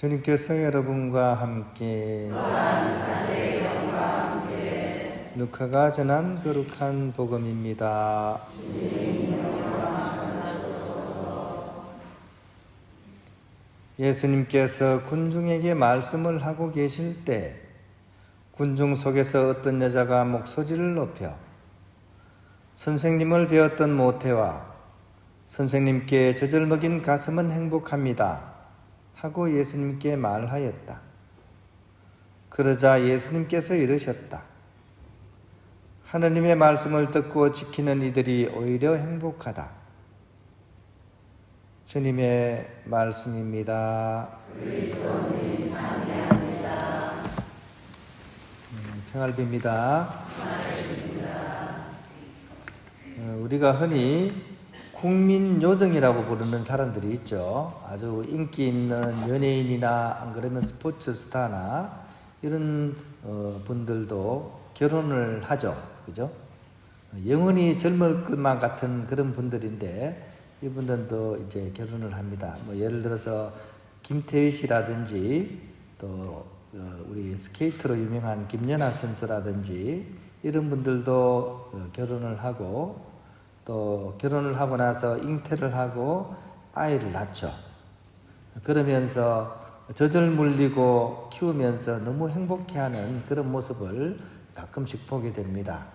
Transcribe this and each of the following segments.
주님께서 여러분과 함께 루카가 전한 거룩한 복음입니다. 예수님께서 군중에게 말씀을 하고 계실 때 군중 속에서 어떤 여자가 목소리를 높여 선생님을 배웠던 모태와 선생님께 젖을 먹인 가슴은 행복합니다 하고 예수님께 말하였다. 그러자 예수님께서 이르셨다. 하느님의 말씀을 듣고 지키는 이들이 오히려 행복하다. 주님의 말씀입니다. 그리스도님 찬양합니다. 평화를 빕니다. 우리가 흔히 국민요정이라고 부르는 사람들이 있죠. 아주 인기 있는 연예인이나 안 그러면 스포츠 스타나 이런 분들도 결혼을 하죠. 그죠? 영원히 젊을 것만 같은 그런 분들인데 이분들도 이제 결혼을 합니다. 뭐 예를 들어서 김태희 씨라든지 또 우리 스케이터로 유명한 김연아 선수라든지 이런 분들도 결혼을 하고 또 결혼을 하고 나서 잉태를 하고 아이를 낳죠. 그러면서 젖을 물리고 키우면서 너무 행복해하는 그런 모습을 가끔씩 보게 됩니다.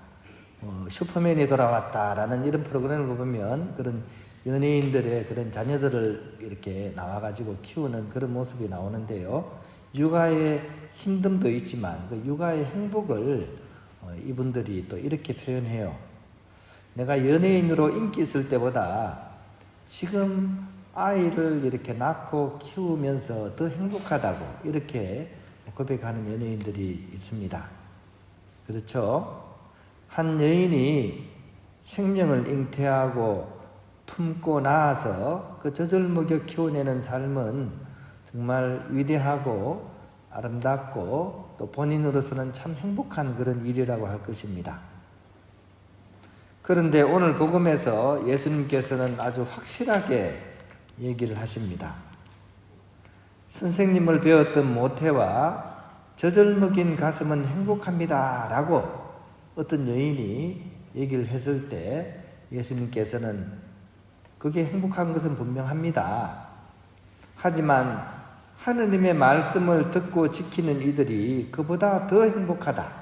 슈퍼맨이 돌아왔다라는 이런 프로그램을 보면 그런 연예인들의 그런 자녀들을 이렇게 나와가지고 키우는 그런 모습이 나오는데요. 육아의 힘듦도 있지만 그 육아의 행복을 이분들이 또 이렇게 표현해요. 내가 연예인으로 인기 있을 때보다 지금 아이를 이렇게 낳고 키우면서 더 행복하다고 이렇게 고백하는 연예인들이 있습니다. 그렇죠? 한 여인이 생명을 잉태하고 품고 낳아서 그 젖을 먹여 키워내는 삶은 정말 위대하고 아름답고 또 본인으로서는 참 행복한 그런 일이라고 할 것입니다. 그런데 오늘 복음에서 예수님께서는 아주 확실하게 얘기를 하십니다. 선생님을 배웠던 모태와 젖을 먹인 가슴은 행복합니다 라고 어떤 여인이 얘기를 했을 때 예수님께서는 그게 행복한 것은 분명합니다. 하지만 하느님의 말씀을 듣고 지키는 이들이 그보다 더 행복하다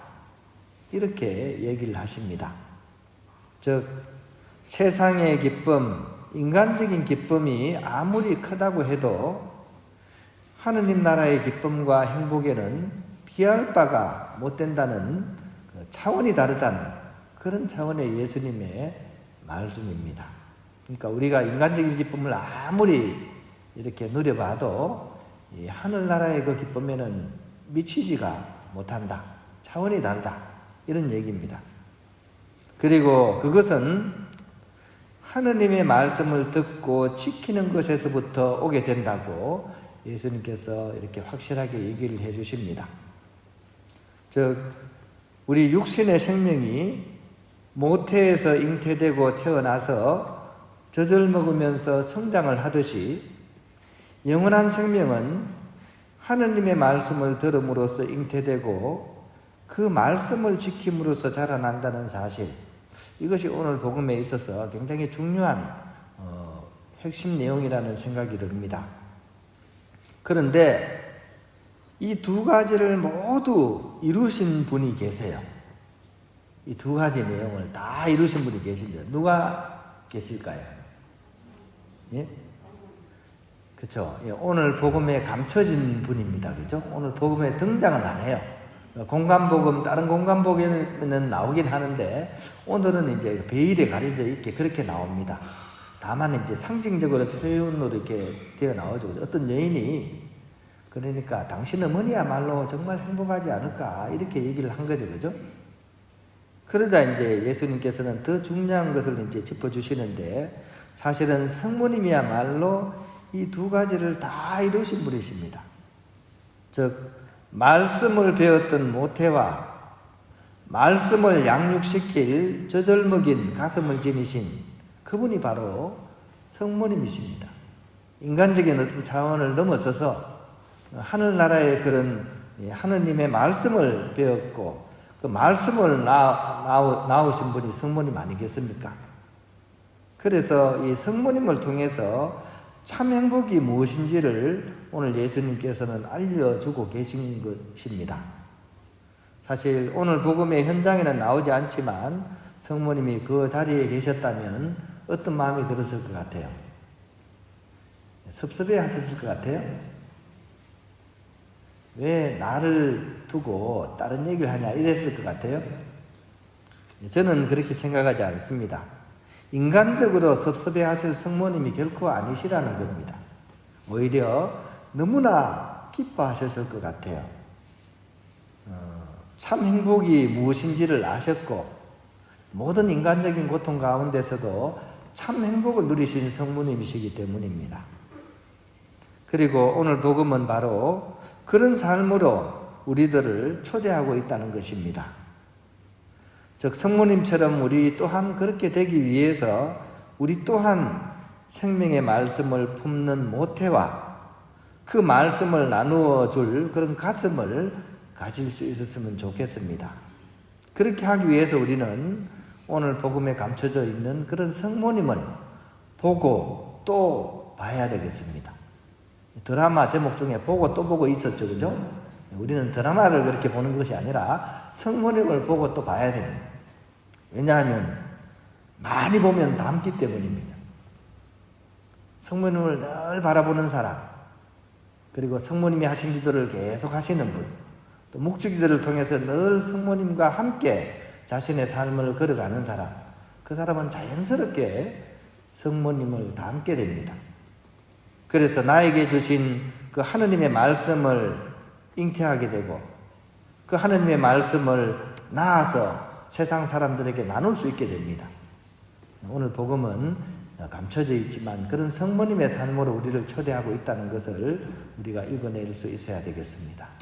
이렇게 얘기를 하십니다. 즉 세상의 기쁨, 인간적인 기쁨이 아무리 크다고 해도 하느님 나라의 기쁨과 행복에는 비할 바가 못 된다는 차원이 다르다는 그런 차원의 예수님의 말씀입니다. 그러니까 우리가 인간적인 기쁨을 아무리 이렇게 누려봐도 이 하늘나라의 그 기쁨에는 미치지가 못한다. 차원이 다르다. 이런 얘기입니다. 그리고 그것은 하느님의 말씀을 듣고 지키는 것에서부터 오게 된다고 예수님께서 이렇게 확실하게 얘기를 해 주십니다. 즉 우리 육신의 생명이 모태에서 잉태되고 태어나서 젖을 먹으면서 성장을 하듯이 영원한 생명은 하느님의 말씀을 들음으로써 잉태되고 그 말씀을 지킴으로써 자라난다는 사실, 이것이 오늘 복음에 있어서 굉장히 중요한 핵심 내용이라는 생각이 듭니다. 그런데 이 두 가지를 모두 이루신 분이 계세요. 이 두 가지 내용을 다 이루신 분이 계십니다. 누가 계실까요? 예? 그렇죠. 예, 오늘 복음에 감춰진 분입니다. 그렇죠? 오늘 복음에 등장은 안 해요. 공간복음, 다른 공간복음에는 나오긴 하는데 오늘은 이제 베일에 가려져 있게 그렇게 나옵니다. 다만 이제 상징적으로 표현으로 이렇게 되어 나오죠. 어떤 여인이 그러니까 당신 어머니야말로 정말 행복하지 않을까 이렇게 얘기를 한 거죠. 그죠? 그러자 이제 예수님께서는 더 중요한 것을 이제 짚어주시는데 사실은 성모님이야말로 이 두 가지를 다 이루신 분이십니다. 즉 말씀을 배웠던 모태와 말씀을 양육시킬 젖을 먹인 가슴을 지니신 그분이 바로 성모님이십니다. 인간적인 어떤 차원을 넘어서서 하늘나라의 그런 하느님의 말씀을 배웠고 그 말씀을 나오신 분이 성모님 아니겠습니까? 그래서 이 성모님을 통해서 참 행복이 무엇인지를 오늘 예수님께서는 알려주고 계신 것입니다. 사실 오늘 복음의 현장에는 나오지 않지만 성모님이 그 자리에 계셨다면 어떤 마음이 들었을 것 같아요? 섭섭해 하셨을 것 같아요? 왜 나를 두고 다른 얘기를 하냐 이랬을 것 같아요? 저는 그렇게 생각하지 않습니다. 인간적으로 섭섭해 하실 성모님이 결코 아니시라는 겁니다. 오히려 너무나 기뻐하셨을 것 같아요. 참 행복이 무엇인지를 아셨고 모든 인간적인 고통 가운데서도 참 행복을 누리신 성모님이시기 때문입니다. 그리고 오늘 복음은 바로 그런 삶으로 우리들을 초대하고 있다는 것입니다. 즉 성모님처럼 우리 또한 그렇게 되기 위해서 우리 또한 생명의 말씀을 품는 모태와 그 말씀을 나누어 줄 그런 가슴을 가질 수 있었으면 좋겠습니다. 그렇게 하기 위해서 우리는 오늘 복음에 감춰져 있는 그런 성모님을 보고 또 봐야 되겠습니다. 드라마 제목 중에 보고 또 보고 있었죠, 그죠? 우리는 드라마를 그렇게 보는 것이 아니라 성모님을 보고 또 봐야 됩니다. 왜냐하면 많이 보면 닮기 때문입니다. 성모님을 늘 바라보는 사람, 그리고 성모님이 하신 기도를 계속 하시는 분, 또 묵주기들을 통해서 늘 성모님과 함께 자신의 삶을 걸어가는 사람, 그 사람은 자연스럽게 성모님을 닮게 됩니다. 그래서 나에게 주신 그 하느님의 말씀을 잉태하게 되고 그 하느님의 말씀을 낳아서 세상 사람들에게 나눌 수 있게 됩니다. 오늘 복음은 감춰져 있지만 그런 성모님의 삶으로 우리를 초대하고 있다는 것을 우리가 읽어낼 수 있어야 되겠습니다.